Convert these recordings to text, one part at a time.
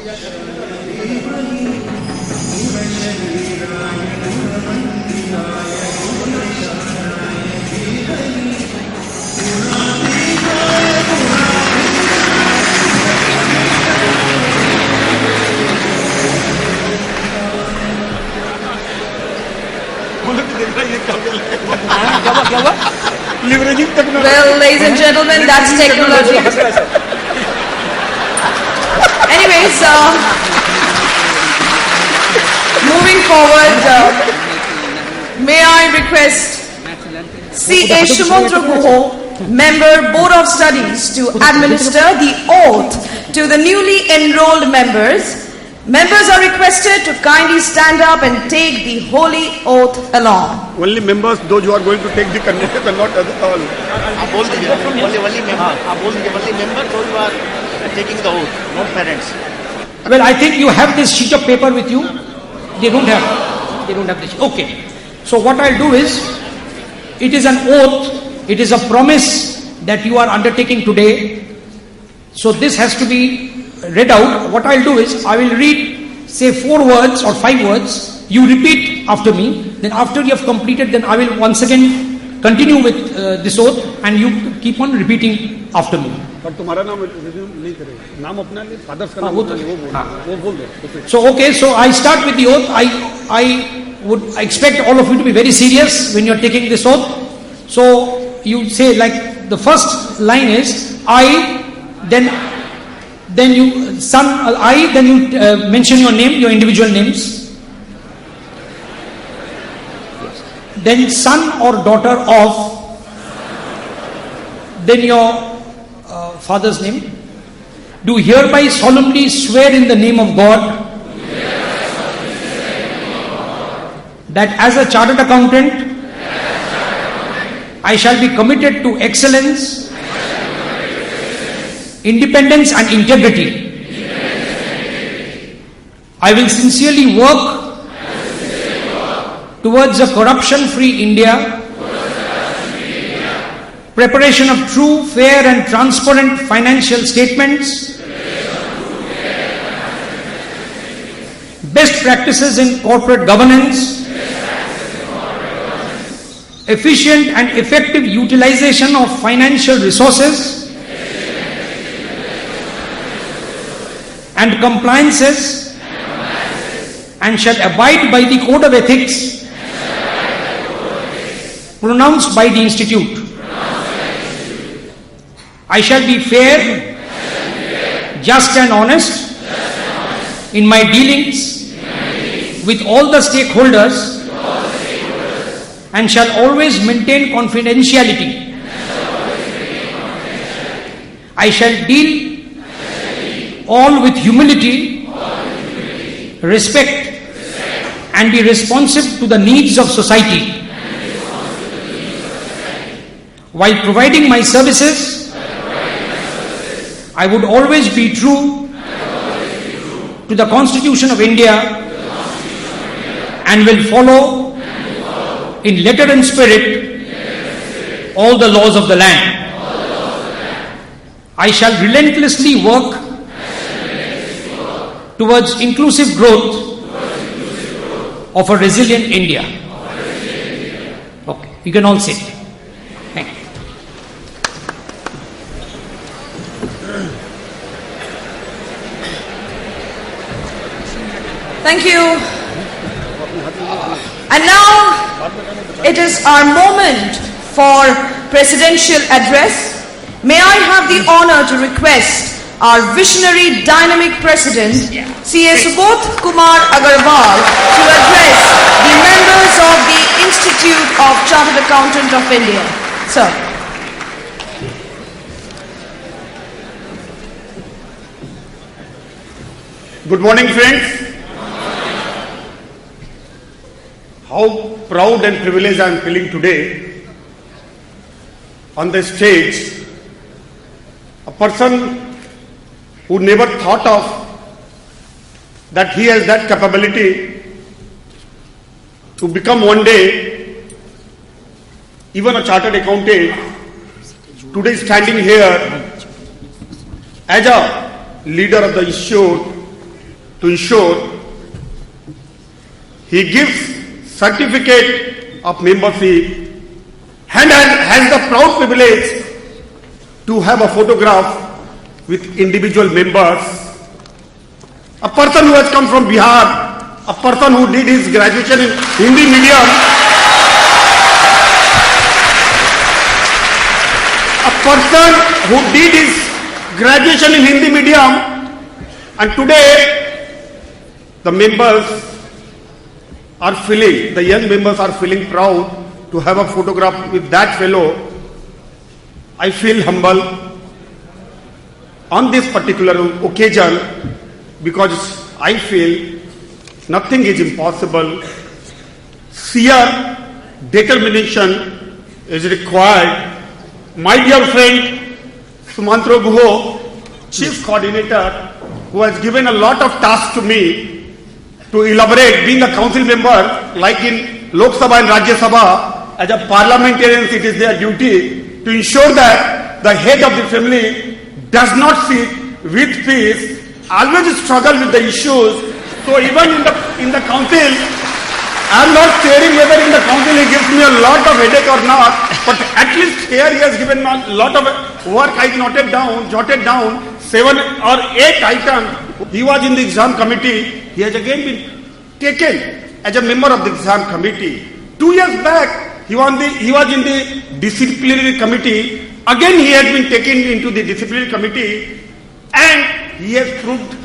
Well, ladies and gentlemen, that's technology. Anyways, moving forward, may I request C.A. Shumandra Guho, Member, Board of Studies, to administer the oath to the newly enrolled members. Members are requested to kindly stand up and take the holy oath along. Only members, those who are going to take the connection, not all. Only members, those who are taking the oath, not parents. Well, I think you have this sheet of paper with you. They don't have this. Okay. So what I'll do is, it is an oath, it is a promise that you are undertaking today. So this has to be read out. What I'll do is, I will read, say 4 words or 5 words. You repeat after me. Then after you have completed, then I will once again continue with this oath, and you keep on repeating after me. पर तुम्हारा नाम नहीं करेगा, नाम अपना ले, fathers का नाम वो बोल दो. So okay, so I start with the oath. I would expect all of you to be very serious when you are taking this oath. So you say, like, the first line is I, then you son, I, then you mention your name, your individual names. Then son or daughter of, then your father's name. Do hereby solemnly swear in the name of God that as a chartered accountant I shall be committed to excellence, independence and integrity. I will sincerely work towards a corruption-free India, preparation of true, fair and transparent financial statements, best practices in corporate governance, efficient and effective utilization of financial resources, and compliances, and shall abide by the code of ethics pronounced by the Institute. I shall be fair, just and honest in my dealings with all the stakeholders, and shall always maintain confidentiality. I shall deal all with humility, respect, and be responsive to the needs of society. While providing my services, I would always be true to the Constitution of India and will follow in letter and spirit all the laws of the land. I shall relentlessly work towards inclusive growth of a resilient India. Okay, you can all sit. Thank you. Thank you. And now it is our moment for presidential address. May I have the honor to request our visionary dynamic president, C.A. Subodh Kumar Agarwal, to address the members of the Institute of Chartered Accountant of India. Sir. Good morning, friends. How proud and privileged I am feeling today on the stage. A person who never thought of that he has that capability to become one day even a chartered accountant, today standing here as a leader of the institute to ensure he gives certificate of membership and has the proud privilege to have a photograph with individual members. A person who has come from Bihar, a person who did his graduation in Hindi medium, a person who did his graduation in Hindi medium, and today the members are feeling, the young members are feeling proud to have a photograph with that fellow. I feel humble on this particular occasion because I feel nothing is impossible. Sheer determination is required. My dear friend Sumantro Guho, Chief Coordinator, who has given a lot of tasks to me to elaborate, being a council member, like in Lok Sabha and Rajya Sabha, as a parliamentarian, it is their duty to ensure that the head of the family does not sit with peace, always struggle with the issues. So even in the council, I am not caring whether in the council he gives me a lot of headache or not, but at least here he has given me a lot of work. I jotted down 7 or 8 items. He was in the exam committee. He has again been taken as a member of the exam committee. 2 years back, he was in the disciplinary committee. Again, he has been taken into the disciplinary committee, and he has proved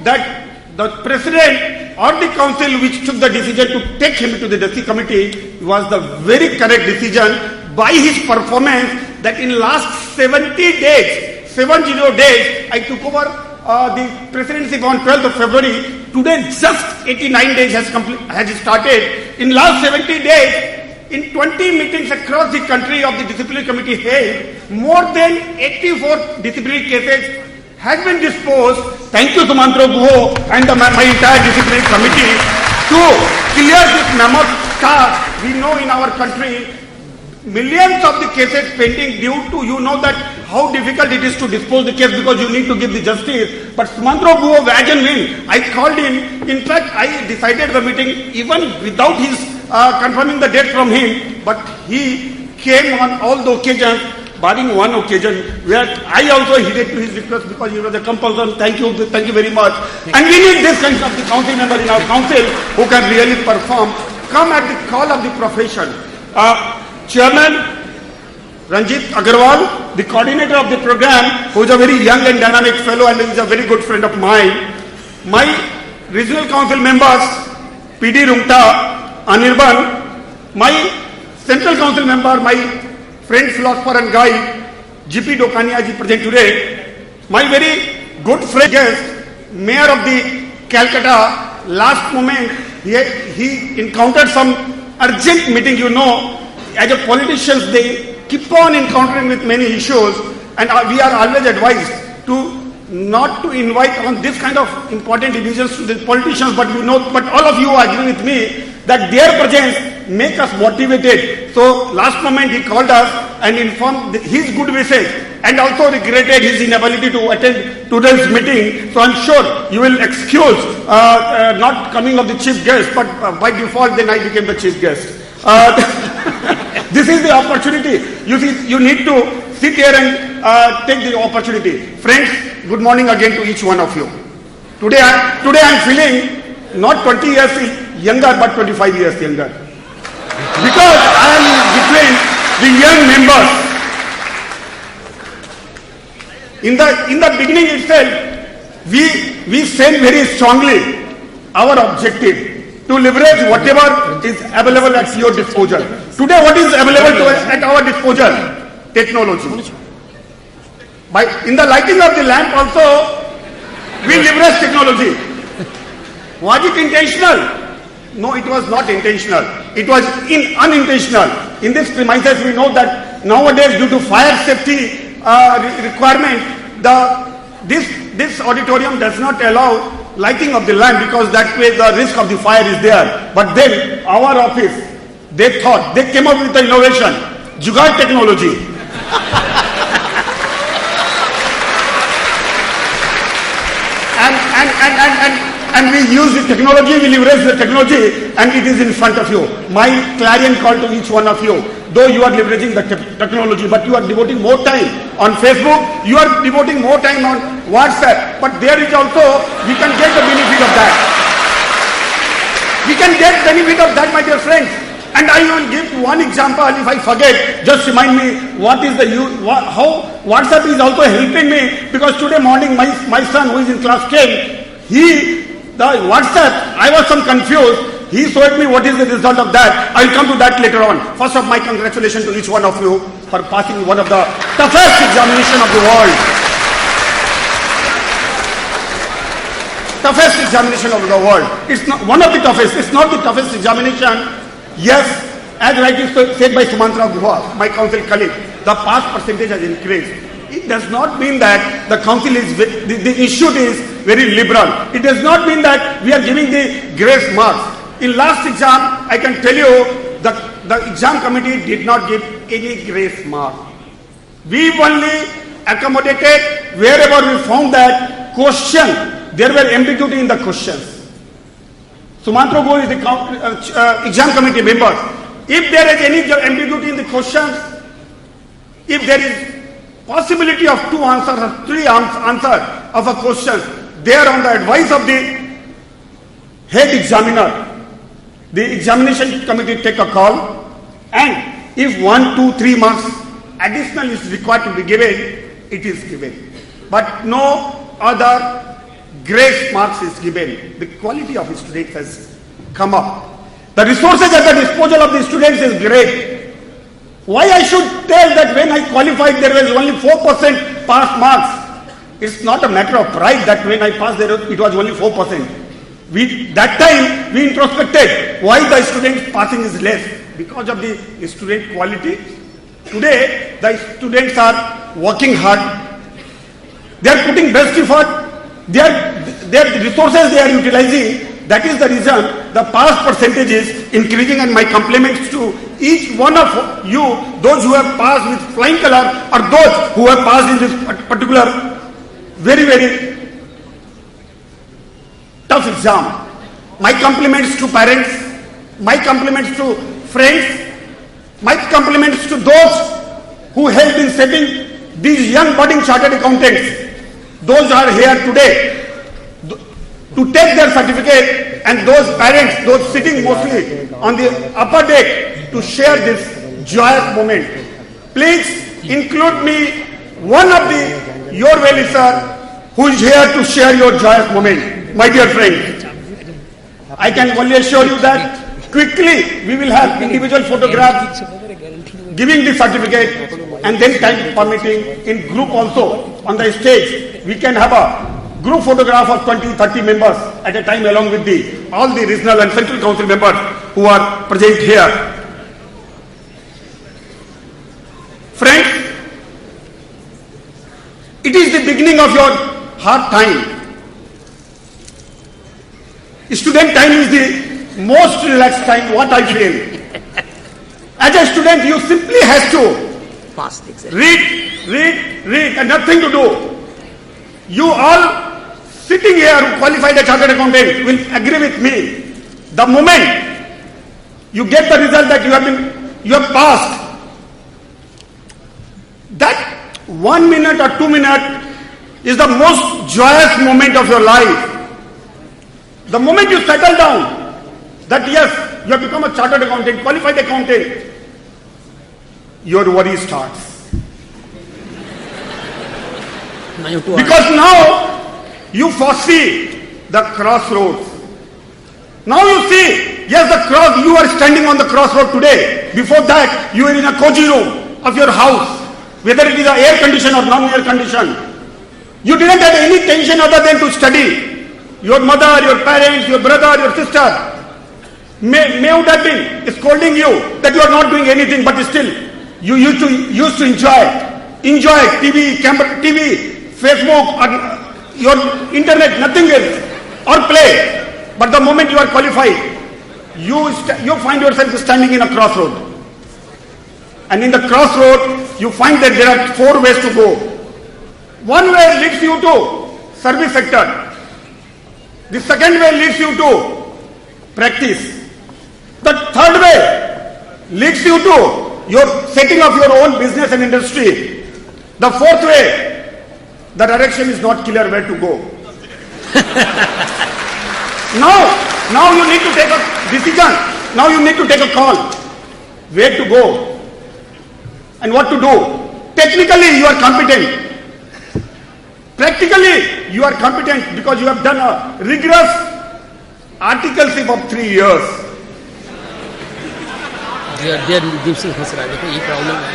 that the president or the council which took the decision to take him to the DC committee was the very correct decision by his performance. That in last 70 days, I took over the presidency on 12th of February. Today, just 89 days has started. In last 70 days, in 20 meetings across the country of the disciplinary committee held, more than 84 disciplinary cases has been disposed. Thank you, Sumantro Guho and my entire disciplinary committee to clear this mammoth task. We know in our country, millions of the cases pending due to, you know that how difficult it is to dispose the case because you need to give the justice. But Sumantro Guho, wag and win. I called him. In fact, I decided the meeting even without his confirming the date from him. But he came on all the occasions, barring one occasion where I also heeded to his request because he was a compulsion. Thank you very much. And we need this kind of the council member in our council who can really perform. Come at the call of the profession. Chairman Ranjit Agarwal, the coordinator of the program, who is a very young and dynamic fellow and is a very good friend of mine. My regional council members, PD Rungta, Anirban, my central council member, my friend, philosopher and guide, GP Dokania ji present today. My very good friend guest, Mayor of the Calcutta, last moment he encountered some urgent meeting, you know. As a politicians, they keep on encountering with many issues, and we are always advised to not to invite on this kind of important divisions to the politicians, but we know, but all of you agree with me that their presence make us motivated. So last moment he called us and informed his good wishes and also regretted his inability to attend today's meeting. So I'm sure you will excuse not coming of the chief guest, but by default then I became the chief guest. This is the opportunity. You need to sit here and take the opportunity. Friends, good morning again to each one of you. Today I'm feeling not 20 years younger, but 25 years younger. Because I am between the young members. In the beginning itself, we said very strongly our objective to leverage whatever is available at your disposal. Today, what is available to us at our disposal? Technology. In the lighting of the lamp also, we leverage technology. Was it intentional? No, it was not intentional. It was unintentional. In this premises, we know that nowadays, due to fire safety requirement, this auditorium does not allow lighting of the lamp because that way the risk of the fire is there. But then our office, they came up with the innovation, Jugaad technology. and we use the technology, we leverage the technology, and it is in front of you. My clarion call to each one of you, though you are leveraging the technology, but you are devoting more time on Facebook, you are devoting more time on WhatsApp, but there is also, we can get the benefit of that. We can get benefit of that, my dear friends. And I will give one example. If I forget, just remind me what is the how WhatsApp is also helping me, because today morning my son who is in class 10, the WhatsApp, I was some confused. He showed me what is the result of that. I will come to that later on. First of my congratulations to each one of you for passing one of the toughest examination of the world. Toughest examination of the world. It's not one of the toughest. It's not the toughest examination. Yes, as rightly said by Sumantra Guha, my council colleague, the pass percentage has increased. It does not mean that the council is, the institute is very liberal. It does not mean that we are giving the grace marks. In last exam, I can tell you, the exam committee did not give any grace mark. We only accommodated wherever we found that question, there were ambiguity in the questions. Sumantra Go is the exam committee member. If there is any ambiguity in the questions, if there is possibility of 2 answers or 3 answers of a question, there on the advice of the head examiner, the examination committee take a call, and if 1, 2, 3 marks additional is required to be given, it is given. But no other grace marks is given. The quality of the students has come up. The resources at the disposal of the students is great. Why I should tell that when I qualified there was only 4% pass marks? It's not a matter of pride that when I passed there it was only 4%. That time we introspected why the students passing is less. Because of the student quality. Today the students are working hard. They are putting best effort. Their resources they are utilizing. That is the reason the pass percentage is increasing, and my compliments to each one of you, those who have passed with flying color or those who have passed in this particular very, very tough exam. My compliments to parents, my compliments to friends, my compliments to those who helped in setting these young budding chartered accountants. Those are here today to take their certificate, and those parents, those sitting mostly on the upper deck to share this joyous moment. Please include me, one of your well-wisher who is here to share your joyous moment. My dear friends, I can only assure you that quickly we will have individual photographs giving the certificate, and then time permitting in group also on the stage we can have a group photograph of 20-30 members at a time along with all the regional and central council members who are present here. Friends, it is the beginning of your hard time. Student time is the most relaxed time, what I feel. As a student, you simply have to read, and nothing to do. You all sitting here who qualified as chartered accountant will agree with me. The moment you get the result that you have passed, that 1 minute or 2 minutes is the most joyous moment of your life. The moment you settle down, that yes, you have become a chartered accountant, qualified accountant, your worry starts. Because now you foresee the crossroads. Now you see, yes, the cross, you are standing on the crossroad today. Before that, you were in a cozy room of your house, whether it is a air condition or non-air condition. You didn't have any tension other than to study. Your mother, your parents, your brother, your sister may would have been scolding you that you are not doing anything, but still you used to enjoy TV, Facebook, or your internet, nothing else, or play. But the moment you are qualified, you find yourself standing in a crossroad. And in the crossroad, you find that there are 4 ways to go. One way leads you to service sector. The second way leads you to practice. The third way leads you to your setting up your own business and industry. The fourth way, the direction is not clear where to go. Now you need to take a decision. Now you need to take a call. Where to go and what to do. Technically you are competent. Practically you are competent because you have done a rigorous articleship of 3 years. There deep Singh फंस रहा है, देखो ये problem है.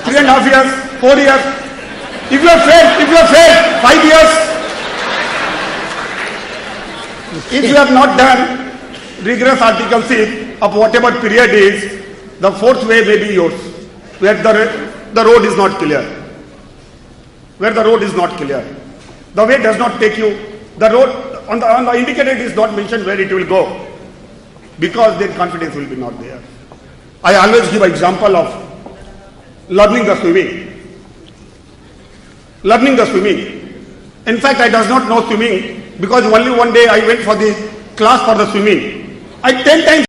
3.5 years, 4 years. If you have failed 5 years. If you have not done rigorous articleship of whatever period is, the fourth way may be yours, where the road is not clear. Where the road is not clear. The way does not take you, the road on the indicator is not mentioned where it will go, because their confidence will be not there. I always give an example of learning the swimming. Learning the swimming. In fact, I does not know swimming because only one day I went for the class for the swimming. I 10 times